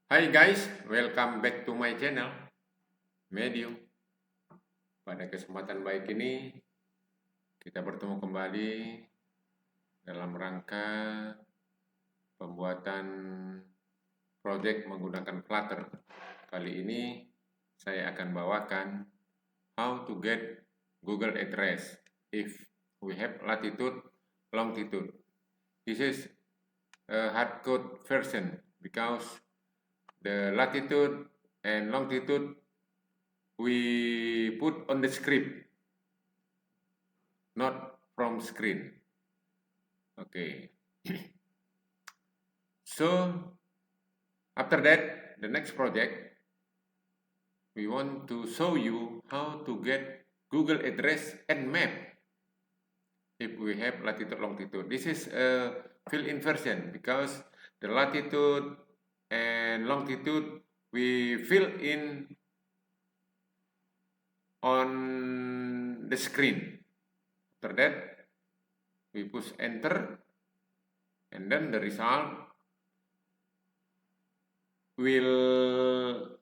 Hai guys, welcome back to my channel, Medium. Pada kesempatan baik ini, kita bertemu kembali dalam rangka pembuatan project menggunakan Flutter. Kali ini, saya akan bawakan how to get Google address if we have latitude, longitude. This is a hardcode version because the latitude and longitude we put on the script, not from screen. Okay. So after that, the next project, we want to show you how to get Google address and map if we have latitude, longitude. This is a fill-in version because the latitude and longitude we fill in on the screen. After that, we push enter, and then the result will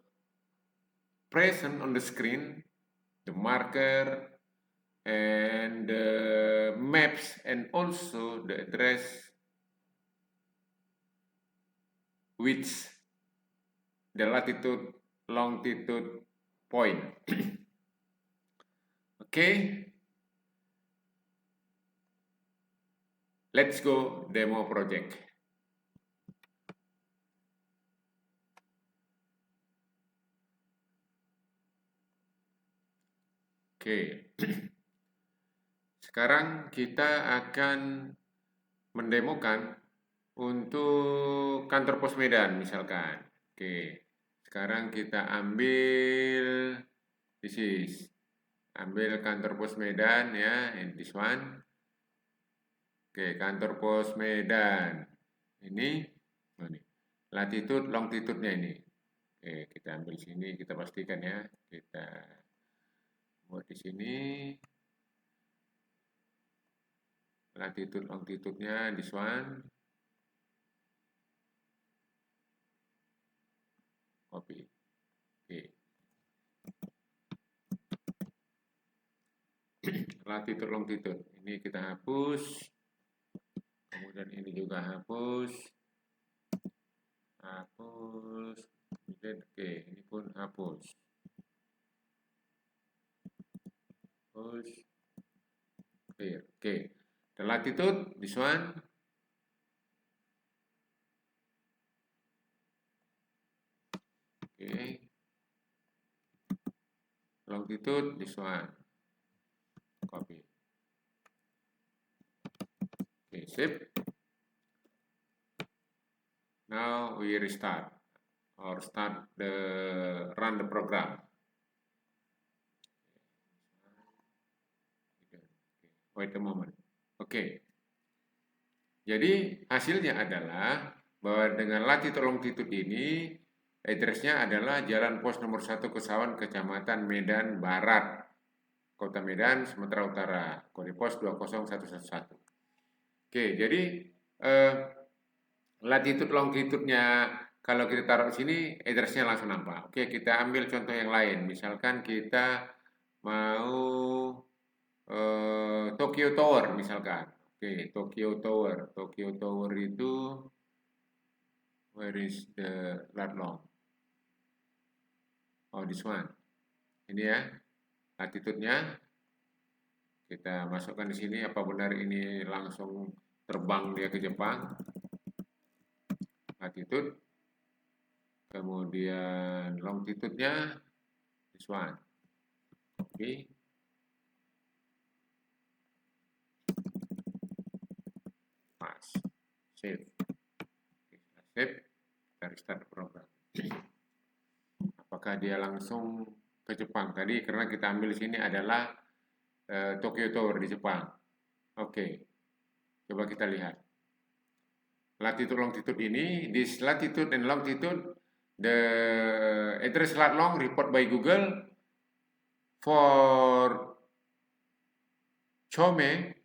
present on the screen, the marker and the maps and also the address which the latitude, longitude point. Okay, let's go demo project. Oke, sekarang kita akan mendemokan untuk kantor pos Medan misalkan. Oke, sekarang kita ambil ambil kantor pos Medan ya, this one. Oke, kantor pos Medan. Ini latitude, longitude-nya ini. Oke, kita ambil sini, kita pastikan ya. Kita buat di sini. Latitude, longitude-nya this one. Copy. Oke. Latitude, longitude. Ini kita hapus. Kemudian ini juga hapus. Hapus. Oke, ini pun hapus. Hapus. Clear. Oke. The latitude, this one. Oke. Longitude, this one. Copy. Okay, save. Now we restart or run the program. Wait a moment. Oke. Jadi hasilnya adalah bahwa dengan latitude longitude ini address-nya adalah Jalan Pos nomor 1 Kesawan, Kecamatan Medan Barat, Kota Medan, Sumatera Utara, kode pos 20111. Oke, jadi latitude longitude-nya kalau kita taruh di sini address-nya langsung nampak. Oke, kita ambil contoh yang lain. Misalkan kita mau Tokyo Tower misalkan. Oke, Tokyo Tower. Tokyo Tower itu where is the lat long? Oh, this one. Ini ya, latitude-nya. Kita masukkan di sini, apa benar ini langsung terbang dia ke Jepang. Latitude. Kemudian longitude-nya this one. Oke. Pas. Save. Save. Kita restart program. Apakah dia langsung ke Jepang? Tadi karena kita ambil di sini adalah Tokyo Tower di Jepang. Oke, coba kita lihat. Latitude longitude ini, this latitude and longitude, the address lat long report by Google for Chome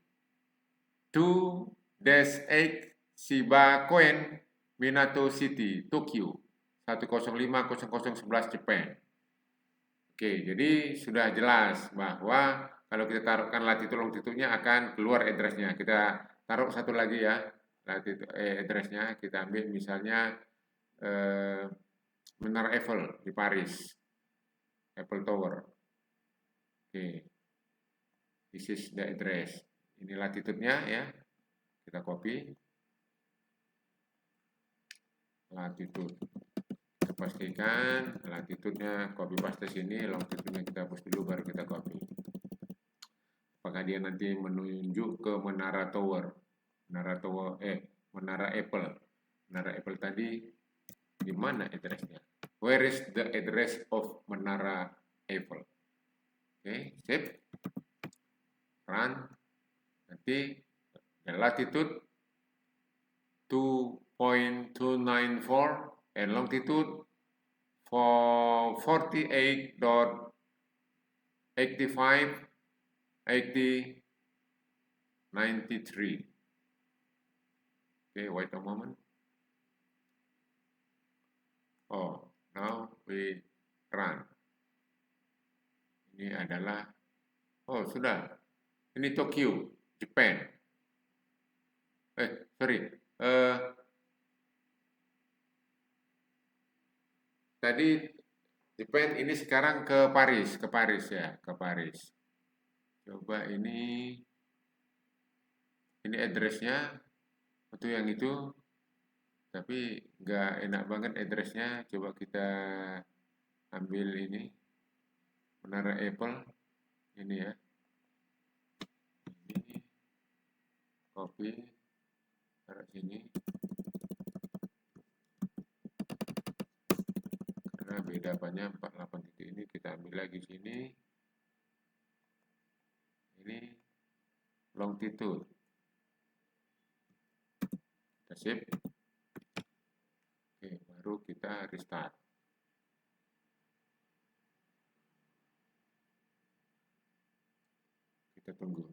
2-8 Shibakoen, Minato City, Tokyo 105.0011 Japan. Oke, jadi sudah jelas bahwa kalau kita taruhkan latitude longitude-nya akan keluar address-nya. Kita taruh satu lagi ya, address-nya. Kita ambil misalnya Menara Eiffel di Paris, Eiffel Tower. Oke, this is the address. Ini latitude-nya ya, kita copy. Latitude. Kita pastikan latitude-nya copy paste sini, longitude-nya kita hapus dulu baru kita copy. Apakah dia nanti menunjuk ke Menara Tower? Menara Eiffel. Menara Eiffel tadi di mana address-nya? Where is the address of Menara Eiffel? Oke, save. Run. Nanti latitude 2.294 and longitude for 48.85 80 93. Okay, wait a moment. Oh, now we run. Ini adalah, oh sudah, ini Tokyo, Japan. Tadi Japan, ini sekarang ke Paris ya, ke Paris. Coba ini address-nya atau yang itu, tapi nggak enak banget address-nya. Coba kita ambil ini Menara Eiffel ini ya, ini copy taruh sini karena beda banyak 48 titik. Ini kita ambil lagi sini, ini longitude, kita save. Oke, baru kita restart. Kita tunggu.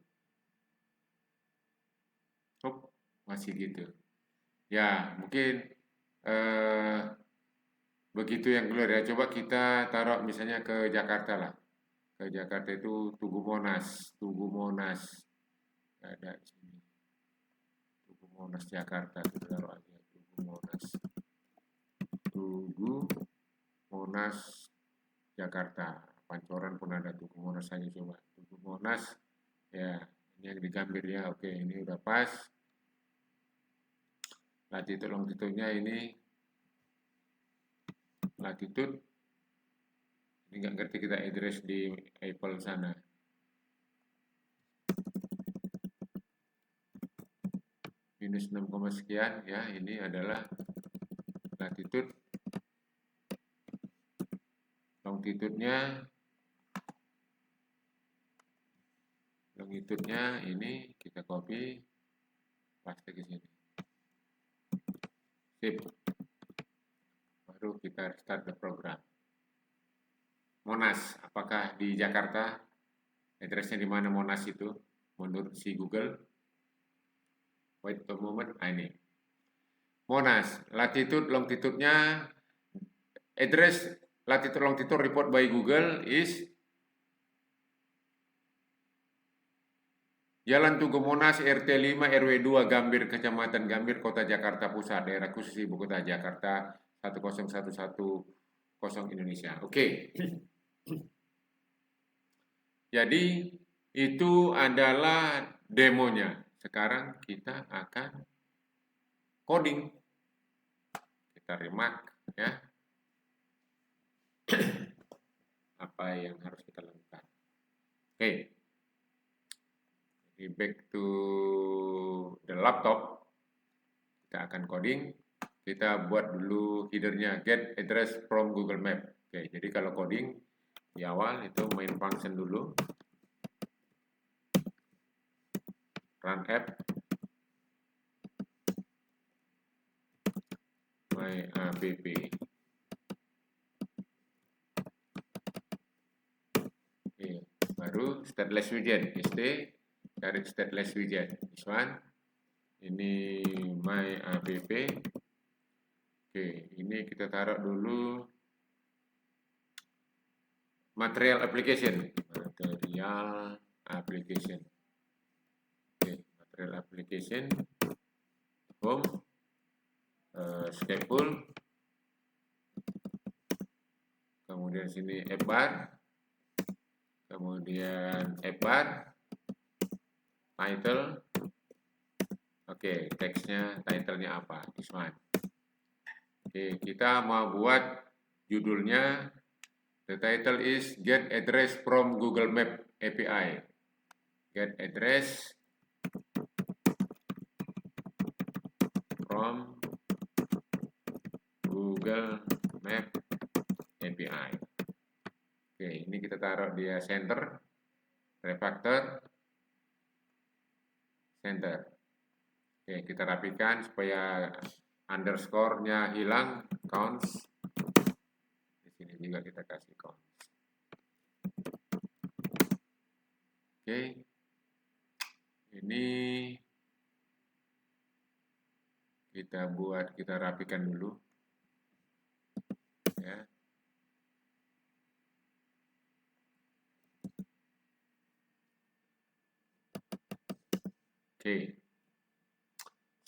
Oh, masih gitu. Ya, mungkin begitu yang keluar ya. Coba kita taruh misalnya ke Jakarta lah. Ke Jakarta itu Tugu Monas. Ada di sini. Tugu Monas Jakarta, kita taruh aja Tugu Monas. Tugu Monas Jakarta. Pancoran pun ada Tugu Monas saja, coba. Tugu Monas. Ya, ini yang digambir ya. Oke, ini udah pas. Latitude longitude-nya ini latitude. Ini nggak ngerti kita address di Eiffel sana. Minus 6, sekian ya, ini adalah latitude. Longitude-nya ini kita copy, paste ke sini. Sip. Baru kita start the program. Monas, apakah di Jakarta? Addressnya di mana Monas itu? Menurut si Google. Wait a moment, ini. Monas, latitude, longitude-nya, address, latitude, longitude report by Google is Jalan Tugu Monas, RT 5, RW 2, Gambir, Kecamatan Gambir, Kota Jakarta Pusat, Daerah Khusus Ibu Kota Jakarta, 10110 Indonesia. Oke. Jadi, itu adalah demonya. Sekarang kita akan coding. Kita remark ya. Apa yang harus kita lakukan. Oke. Back to the laptop, kita akan coding. Kita buat dulu headernya, get address from Google Map. Oke, jadi kalau coding di awal itu main function dulu, run app, my app, oke, baru stateless widget, st dari stateless widget, this one, ini my app, Oke, ini kita taruh dulu material application. Material application. Oke, material application. Home. Schedule. Kemudian sini app bar. Kemudian app bar. Title. Oke, teksnya, titlenya apa? This one. Oke, kita mau buat judulnya. The title is Get Address from Google Map API. Get address from Google Map API. Oke, ini kita taruh dia center, refactor, center. Oke, kita rapikan supaya underscore-nya hilang, counts. Di sini juga kita kasih counts. Oke, ini kita rapikan dulu. Ya. Oke.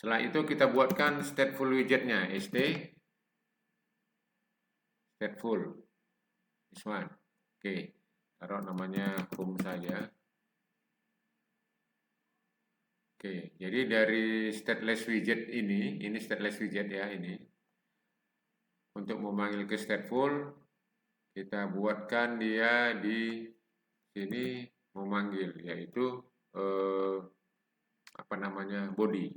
Setelah itu kita buatkan stateful widgetnya, stateful. This one. Oke, taruh namanya home saja. Oke, jadi dari stateless widget ini stateless widget ya ini. Untuk memanggil ke stateful, kita buatkan dia di sini memanggil, yaitu apa namanya, body.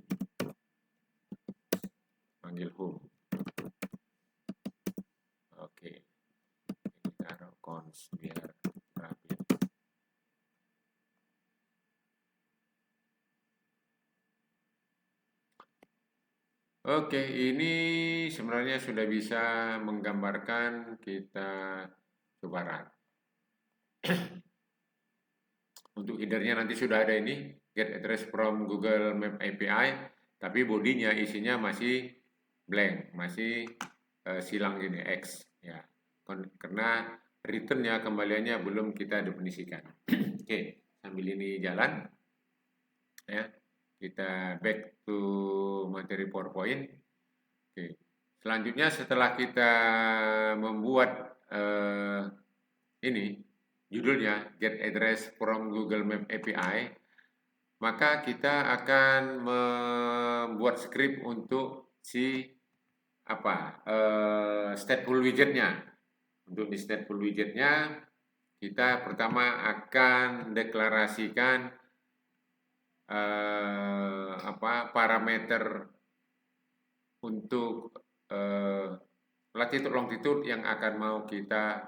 Panggil home. Oke, ini taruh cons biar rapi. Oke, ini sebenarnya sudah bisa menggambarkan, kita coba run. Untuk headernya nanti sudah ada ini, get address from Google Map API, tapi bodinya isinya masih blank, masih silang gini, X. Ya, karena returnnya, kembaliannya belum kita definisikan. Oke, sambil ini jalan, ya. Kita back to materi PowerPoint. Oke. Selanjutnya setelah kita membuat ini judulnya Get Address from Google Map API, maka kita akan membuat script untuk si stateful widgetnya. Untuk di stateful widgetnya kita pertama akan deklarasikan parameter untuk latitude longitude yang akan mau kita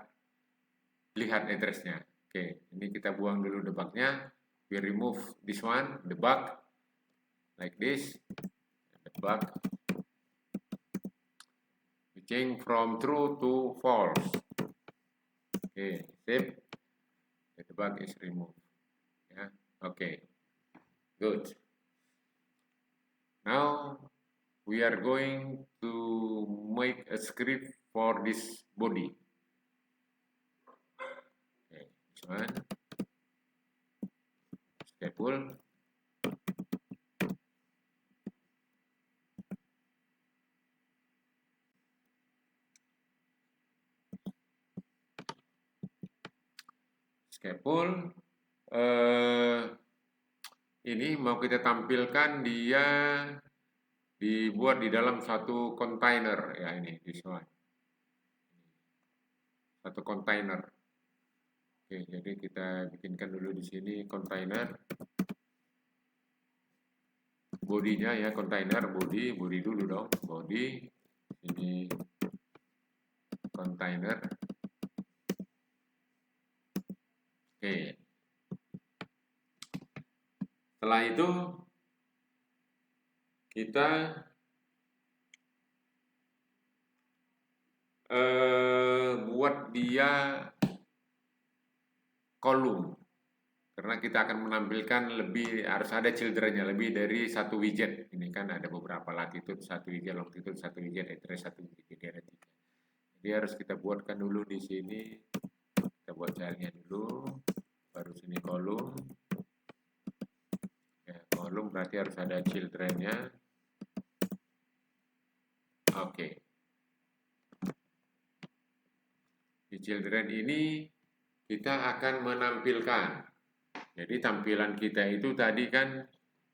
lihat addressnya. Oke, ini kita buang dulu debugnya. We remove this one, debug, like this, debug. We change from true to false. Oke, save. The debug is removed. Ya, oke. Good. Now we are going to make a script for this body. Okay, this one. Stateful. Stateful. Ini mau kita tampilkan dia dibuat di dalam satu kontainer ya, ini this one. Satu kontainer. Oke, jadi kita bikinkan dulu di sini kontainer. Bodinya ya, kontainer body dulu dong, body. Ini kontainer. Oke. Setelah itu kita buat dia kolom, karena kita akan menampilkan harus ada children-nya lebih dari satu widget. Ini kan ada beberapa latitude, satu widget, longitude, satu widget, address, satu widget, jadi ada 3. Jadi harus kita buatkan dulu di sini. Kita buat jaringnya dulu, baru sini kolom. Ya, kolom berarti harus ada children-nya. Oke. Di children ini kita akan menampilkan. Jadi tampilan kita itu tadi kan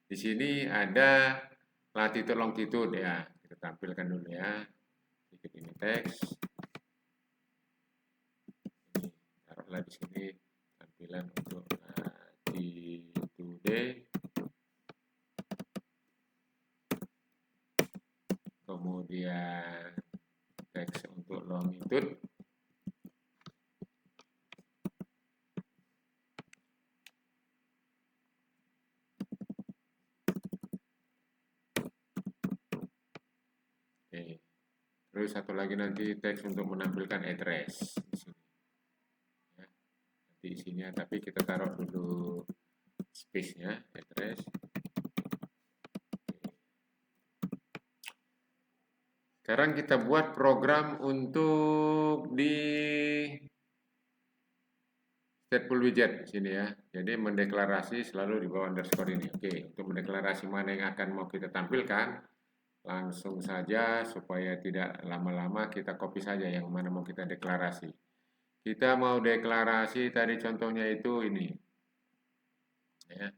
di sini ada latitude longitude ya. Kita tampilkan dulu ya. Sedikit ini teks. Ini taruhlah di sini tampilan untuk latitude. Kemudian teks untuk longitude. Oke. Terus satu lagi nanti teks untuk menampilkan address di sini. Ya. Nanti isinya tapi kita taruh dulu space-nya address. Sekarang kita buat program untuk di stateful widget sini ya. Jadi mendeklarasi selalu di bawah underscore ini. Oke, untuk mendeklarasi mana yang akan mau kita tampilkan, langsung saja supaya tidak lama-lama kita copy saja yang mana mau kita deklarasi. Kita mau deklarasi tadi contohnya itu ini. Ya.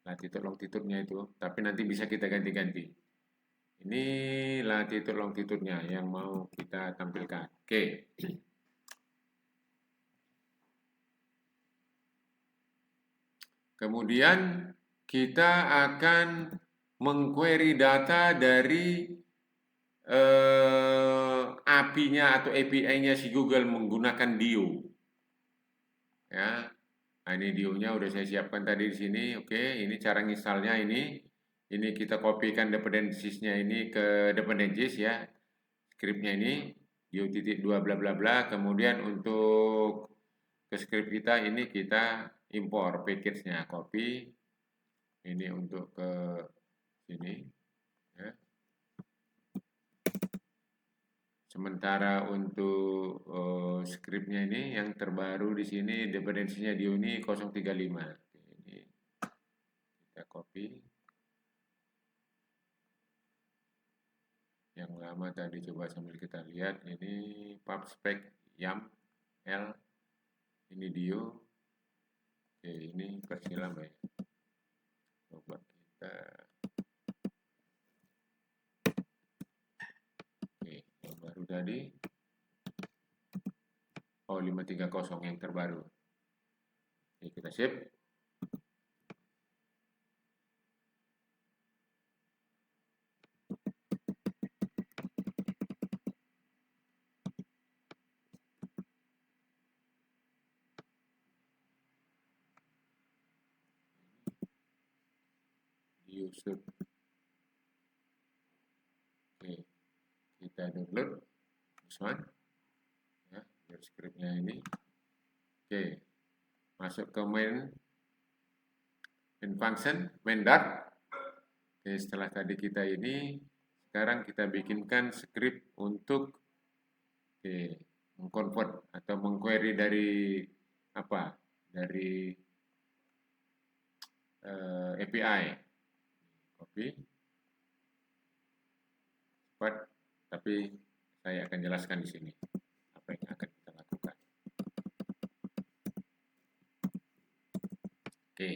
Latitude longitude-nya itu, tapi nanti bisa kita ganti-ganti. Ini latitude longitude-nya yang mau kita tampilkan. Oke. Kemudian kita akan mengquery data dari API-nya atau API-nya si Google menggunakan Dio. Ya. Nah, ini Dio-nya udah saya siapkan tadi di sini. Oke, ini cara installnya ini. Ini kita kopikan dependencies-nya ini ke dependencies ya. Script-nya ini dio.2 bla bla bla. Kemudian untuk ke script kita ini kita impor package-nya, copy. Ini untuk ke sini ya. Sementara untuk script-nya ini yang terbaru di sini dependensinya Dio ini 035. Ini kita copy. Yang lama tadi coba sambil kita lihat ini pubspec YAML L ini Dio. Oke, ini versi lama ya. Coba kita oke, yang baru tadi 530 yang terbaru. Oke, kita save. User. Oke, kita download this one ya, biar scriptnya ini. Oke, masuk ke main function main dart. Oke, setelah tadi kita ini sekarang kita bikinkan script untuk mengconvert atau mengquery dari apa, dari API. Copy cepat, tapi saya akan jelaskan di sini apa yang akan kita lakukan. Oke.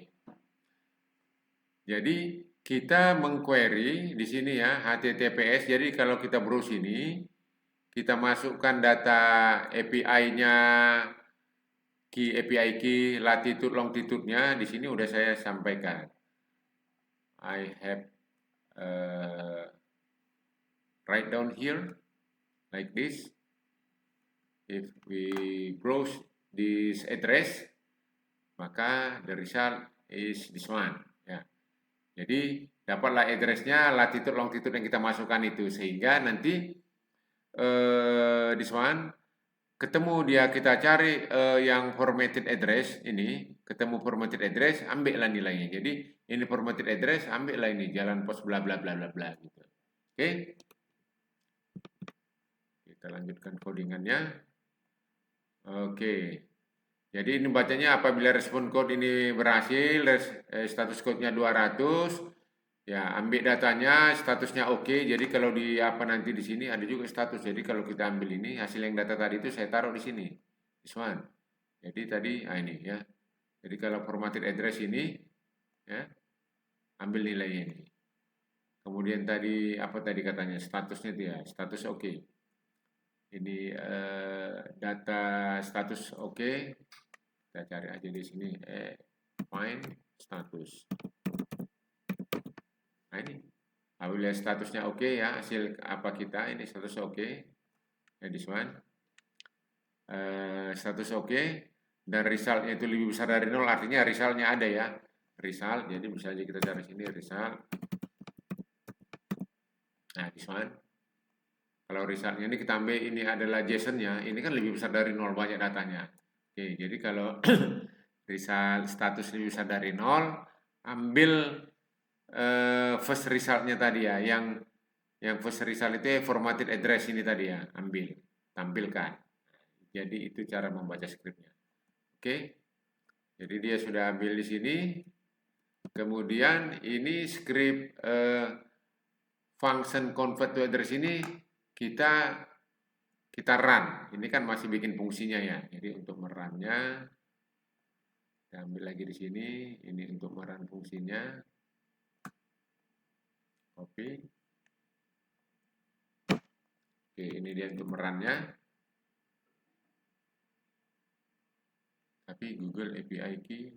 Jadi kita mengquery di sini ya HTTPS. Jadi kalau kita browse ini, kita masukkan data API-nya, key API key, latitude longitude-nya di sini udah saya sampaikan. I have write down here like this. If we browse this address, maka the result is this one. Ya. Jadi dapatlah address-nya, latitude longitude yang kita masukkan itu, sehingga nanti this one ketemu dia kita cari yang formatted address ini, ketemu formatted address, ambillah nilainya. Jadi ini formatted address, ambillah ini jalan pos bla bla bla bla bla gitu. Oke. Kita lanjutkan codingannya. Oke. Jadi ini bacanya apabila respon code ini berhasil, status code-nya 200, ya ambil datanya, statusnya oke. Jadi kalau di apa nanti di sini ada juga status. Jadi kalau kita ambil ini hasil yang data tadi itu saya taruh di sini, this one. Jadi tadi ini ya. Jadi kalau formatted address ini, ya ambil nilainya ini. Kemudian tadi apa tadi katanya statusnya dia, status oke. Ini data status oke. Kita cari aja di sini find status. Nah ini apabila statusnya oke ya, hasil apa kita ini status oke. Ya this one status oke dan resultnya itu lebih besar dari 0, artinya resultnya ada ya, result. Jadi bisa aja kita cari sini result. Nah this one kalau resultnya ini kita ambil ini adalah JSON-nya, ini kan lebih besar dari 0 banyak datanya. Oke, jadi kalau result status lebih besar dari 0, ambil first result-nya tadi ya, yang first result itu formatted address ini tadi ya, ambil, tampilkan. Jadi itu cara membaca skripnya. Oke, jadi dia sudah ambil di sini. Kemudian ini skrip function convert to address ini kita run. Ini kan masih bikin fungsinya ya. Jadi untuk merunnya, kita ambil lagi di sini. Ini untuk merun fungsinya. Copy. Oke, ini dia untuk merunnya. Tapi Google API key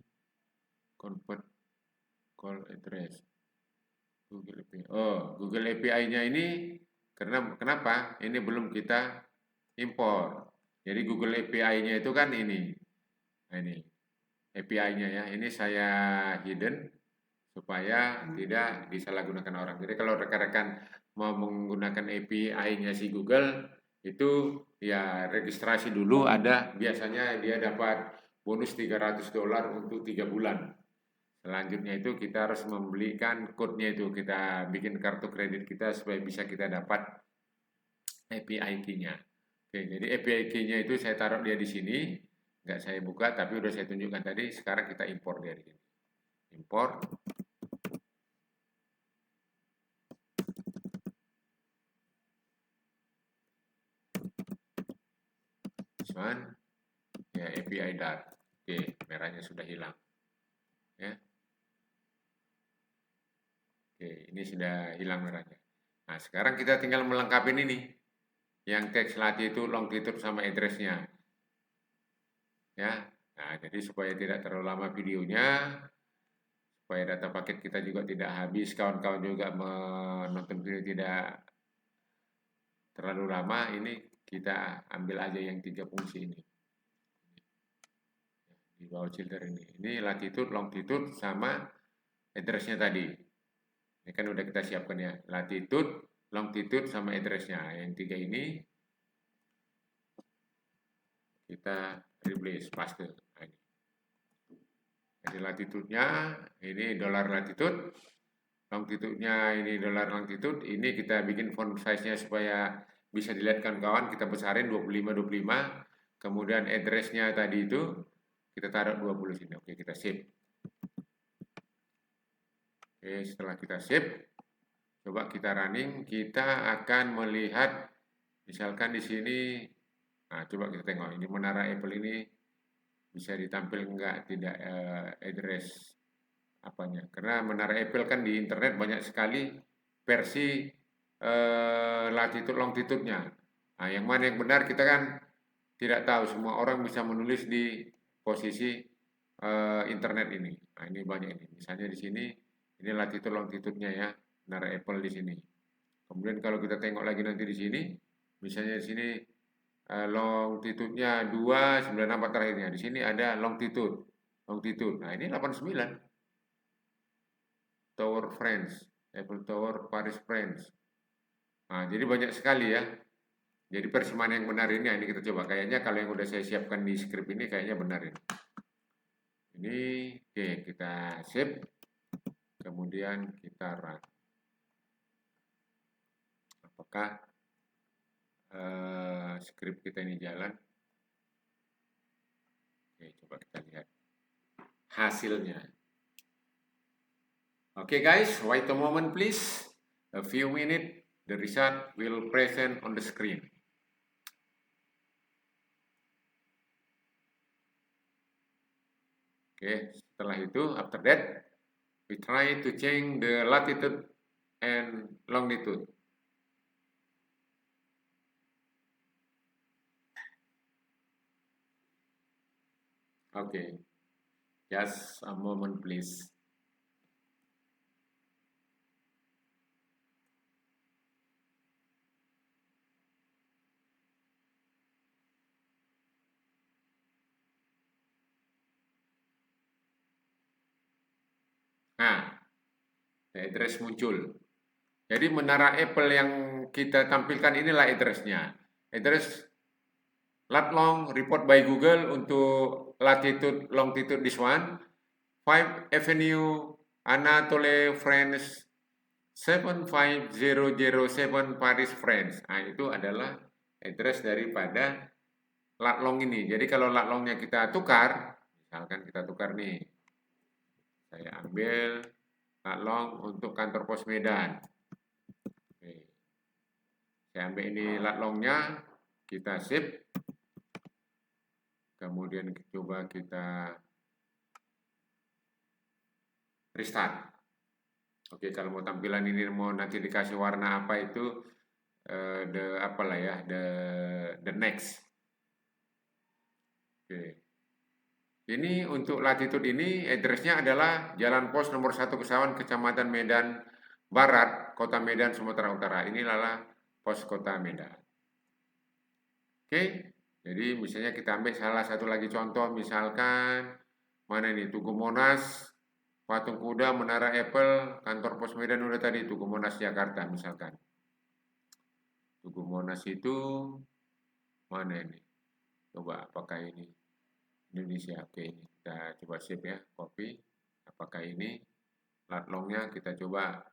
convert call address. Google API. Oh, Google API-nya ini kenapa? Ini belum kita import. Jadi Google API-nya itu kan ini. Nah, ini API-nya ya. Ini saya hidden supaya tidak disalahgunakan orang. Jadi kalau rekan-rekan mau menggunakan API-nya si Google itu ya registrasi dulu, ada biasanya dia dapat bonus $300 untuk 3 bulan. Selanjutnya itu kita harus membelikan code-nya itu, kita bikin kartu kredit kita supaya bisa kita dapat API key-nya. Oke, jadi API key-nya itu saya taruh dia di sini, nggak saya buka tapi udah saya tunjukkan tadi. Sekarang kita import dia di sini. Import. One, ya API dart. Oke, merahnya sudah hilang. Ya. Oke, ini sudah hilang merahnya. Nah, sekarang kita tinggal melengkapi ini. Yang teks latitude, longitude sama address-nya. Ya. Nah, jadi supaya tidak terlalu lama videonya, supaya data paket kita juga tidak habis, kawan-kawan juga menonton video tidak terlalu lama, ini kita ambil aja yang 3 fungsi ini. Di bawah childer ini. Ini latitude, longitude sama address-nya tadi. Ini kan udah kita siapkan ya, latitude, longitude sama address-nya. Yang 3 ini kita replace, paste. Nah, ini. Jadi latitude-nya ini dollar latitude, longitude-nya ini dollar longitude. Ini kita bikin font size-nya supaya bisa dilihat kawan-kawan, kita besarin 25-25. Kemudian address-nya tadi itu kita taruh 20 sini. Oke, kita save. Oke, setelah kita save, coba kita running, kita akan melihat misalkan di sini. Nah, coba kita tengok ini menara Apple ini bisa ditampil enggak tidak address apanya. Karena menara Apple kan di internet banyak sekali versi latitude longitude-nya. Nah, yang mana yang benar kita kan tidak tahu. Semua orang bisa menulis di posisi internet ini. Nah, ini banyak ini. Misalnya di sini ini latitude longitude-nya ya, menara Apple di sini. Kemudian kalau kita tengok lagi nanti di sini, misalnya di sini longitude-nya 294 terakhirnya. Di sini ada longitude. Nah, ini 89. Tower France, Apple Tower Paris France. Nah, jadi banyak sekali ya. Jadi persamaan yang benar ini kita coba. Kayaknya kalau yang udah saya siapkan di script ini kayaknya benar ini. Ini oke, kita save. Kemudian kita run. Apakah script kita ini jalan? Oke, coba kita lihat hasilnya. Okay guys, wait a moment please. A few minutes, the result will present on the screen. Okay, setelah itu, after that, we try to change the latitude and longitude. Okay, just a moment please. Nah, address muncul. Jadi menara Apple yang kita tampilkan inilah address-nya. Address lat long report by Google untuk latitude longitude this one. 5 Avenue Anatole France 75007 Paris France. Nah, itu adalah address daripada lat long ini. Jadi kalau lat longnya kita tukar, misalkan kita tukar nih. Saya ambil lat long untuk kantor pos Medan. Oke. Saya ambil ini lat longnya, kita save. Kemudian coba kita restart. Oke, kalau mau tampilan ini mau nanti dikasih warna apa itu the next. Oke. Ini untuk latitude ini address-nya adalah Jalan Pos nomor 1 Kesawan, Kecamatan Medan Barat, Kota Medan, Sumatera Utara. Inilah pos Kota Medan. Oke, jadi misalnya kita ambil salah satu lagi contoh, misalkan mana ini Tugu Monas, Patung Kuda, Menara Apple, Kantor Pos Medan udah tadi, Tugu Monas Jakarta misalkan. Tugu Monas itu mana ini? Coba apakah ini Indonesia? Oke, ini kita coba save ya, copy. Apakah ini lat longnya kita coba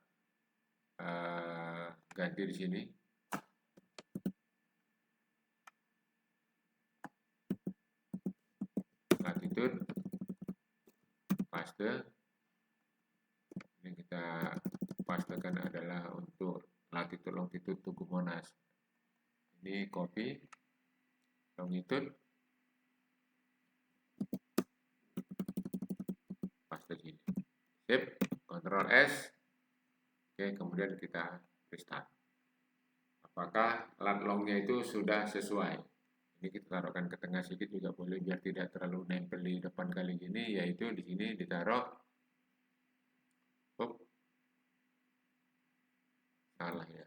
ganti di sini. Latitude, paste. Ini kita pastekan adalah untuk latitude longitude Tugu Monas. Ini copy, longitude, paste sini. Save, Ctrl S. Oke, kemudian kita restart. Apakah lat longnya itu sudah sesuai? Ini kita taruhkan ke tengah sedikit juga boleh biar tidak terlalu nempel di depan kali gini, yaitu di sini ditaruh. Salah ya.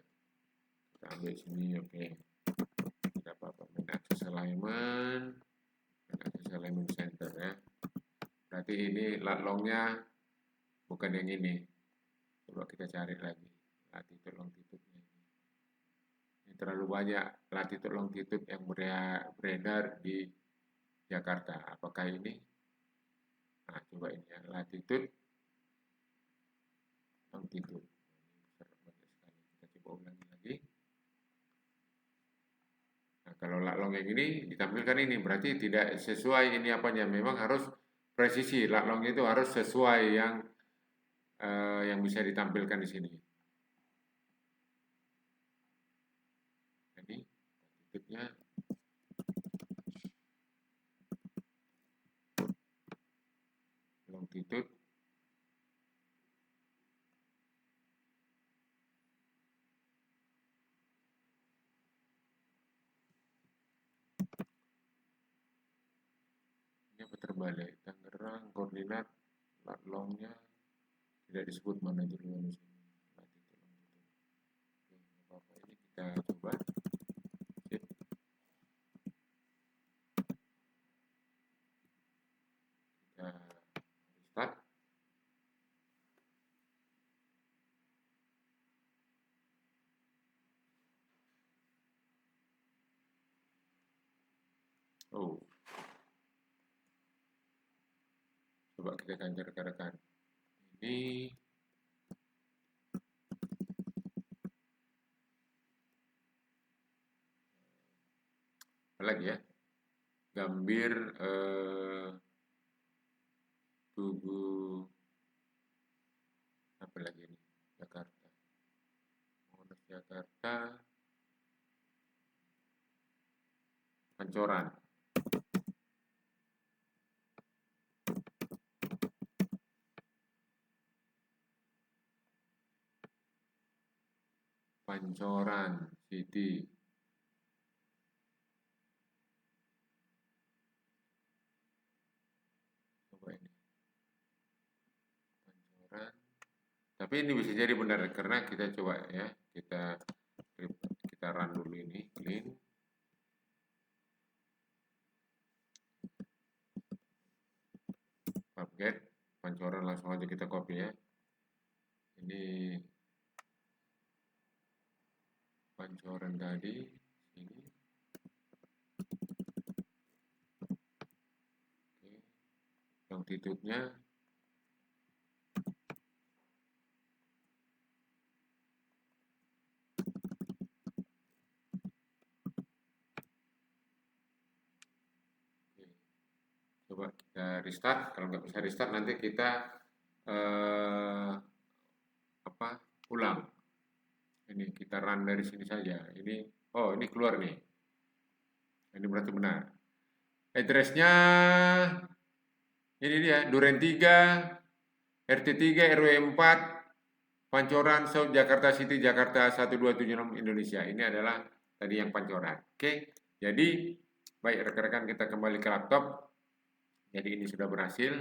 Kita ambil sini, oke. Tidak apa-apa. Access alignment, access alignment center ya. Berarti ini lat longnya bukan yang ini. Coba kita cari lagi latitude longitude-nya ini. Ini terlalu banyak latitude longitude yang beredar di Jakarta. Apakah ini? Nah, coba ini ya, latitude longitude. Kita coba ulangi lagi. Nah, kalau lat long yang ini ditampilkan ini berarti tidak sesuai ini apanya. Memang harus presisi. Lat long itu harus sesuai yang bisa ditampilkan di sini. Jadi latitude-nya longitude ini apa terbalik. Tangerang koordinat lat longnya tidak disebut mana duluan di sini. Latitude longitude. Oke, apa-apa ini kita coba. Sip. Kita restart. Oh, coba kita ganti rekan-rekan. Ini apa lagi ya? Gambir Tugu apa lagi ini? Jakarta. Monas Jakarta. Pancoran. Pancoran City. Coba ini. Pancoran. Tapi ini bisa jadi benar karena kita coba ya. Kita run dulu ini. Clean. Upgrade. Pancoran langsung aja kita copy ya. Ini Pancoran tadi. Ini. Oke. Longitude-nya coba kita restart. Kalau nggak bisa restart nanti kita ulang. Ini kita run dari sini saja. Ini keluar nih. Ini berarti benar. Address-nya ini dia, Duren 3, RT 3, RW 4, Pancoran, South Jakarta City, Jakarta 1276 Indonesia. Ini adalah tadi yang Pancoran. Oke. Jadi baik rekan-rekan, kita kembali ke laptop. Jadi ini sudah berhasil.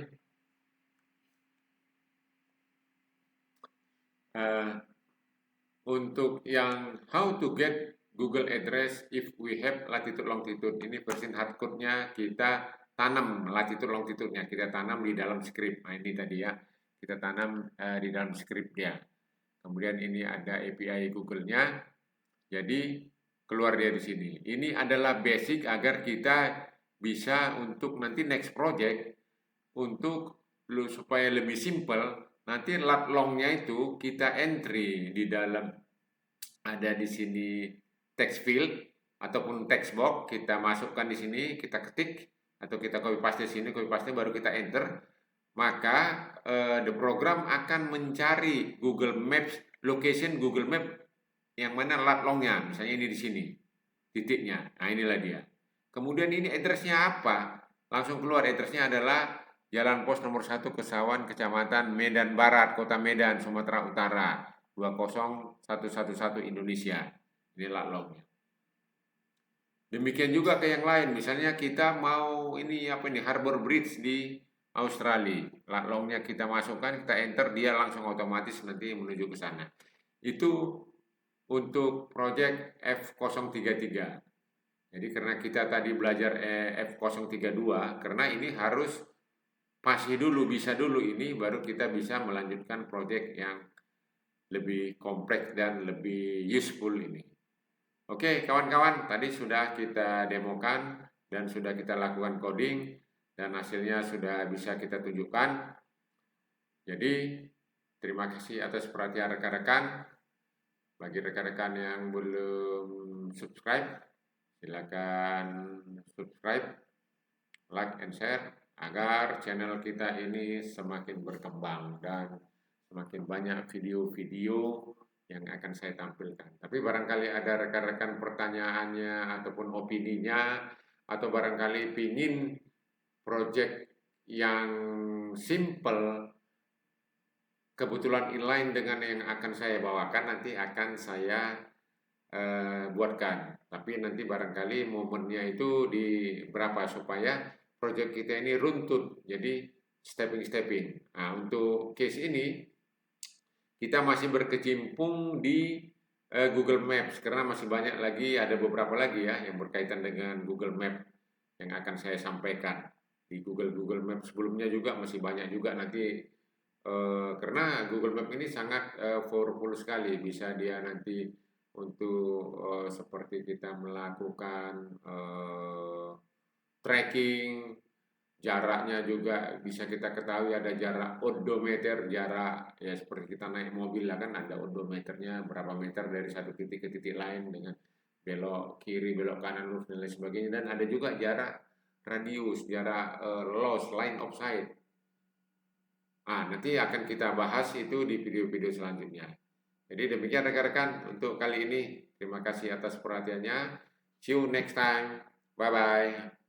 Untuk yang how to get Google address if we have latitude longitude, ini versi hardcode-nya kita tanam latitude longitude-nya, kita tanam di dalam script. Nah ini tadi ya, kita tanam di dalam script dia. Kemudian ini ada API Google-nya, jadi keluar dia di sini. Ini adalah basic agar kita bisa untuk nanti next project untuk supaya lebih simple. Nanti lat longnya itu kita entry di dalam, ada di sini text field ataupun text box, kita masukkan di sini, kita ketik atau kita copy paste di sini, copy paste baru kita enter. Maka the program akan mencari Google Maps, location Google Map yang mana lat longnya, misalnya ini di sini titiknya. Nah inilah dia. Kemudian ini addressnya apa? Langsung keluar addressnya adalah Jalan Pos nomor 1 Kesawan, Kecamatan Medan Barat, Kota Medan, Sumatera Utara, 20111 Indonesia. Ini lat longnya. Demikian juga ke yang lain, misalnya kita mau ini apa ini Harbor Bridge di Australia. Lat longnya kita masukkan, kita enter, dia langsung otomatis nanti menuju ke sana. Itu untuk project F033. Jadi karena kita tadi belajar F032, karena ini harus pasti dulu, bisa dulu ini, baru kita bisa melanjutkan project yang lebih kompleks dan lebih useful ini. Oke kawan-kawan, tadi sudah kita demokan dan sudah kita lakukan coding dan hasilnya sudah bisa kita tunjukkan. Jadi terima kasih atas perhatian rekan-rekan. Bagi rekan-rekan yang belum subscribe, silakan subscribe, like, and share agar channel kita ini semakin berkembang dan semakin banyak video-video yang akan saya tampilkan. Tapi barangkali ada rekan-rekan pertanyaannya ataupun opininya, atau barangkali ingin project yang simple, kebetulan inline dengan yang akan saya bawakan, nanti akan saya buatkan. Tapi nanti barangkali momennya itu di berapa supaya project kita ini runtut, jadi stepping. Nah, untuk case ini kita masih berkecimpung di Google Maps karena masih banyak lagi, ada beberapa lagi ya yang berkaitan dengan Google Maps yang akan saya sampaikan. Di Google Maps sebelumnya juga masih banyak juga nanti, karena Google Maps ini sangat powerful sekali, bisa dia nanti untuk seperti kita melakukan tracking, jaraknya juga bisa kita ketahui, ada jarak odometer, jarak ya seperti kita naik mobil lah kan ada odometernya berapa meter dari satu titik ke titik lain dengan belok kiri, belok kanan, lurus dan lain sebagainya. Dan ada juga jarak radius, jarak loss, line of sight. Nanti akan kita bahas itu di video-video selanjutnya. Jadi demikian rekan-rekan untuk kali ini. Terima kasih atas perhatiannya. See you next time. Bye-bye.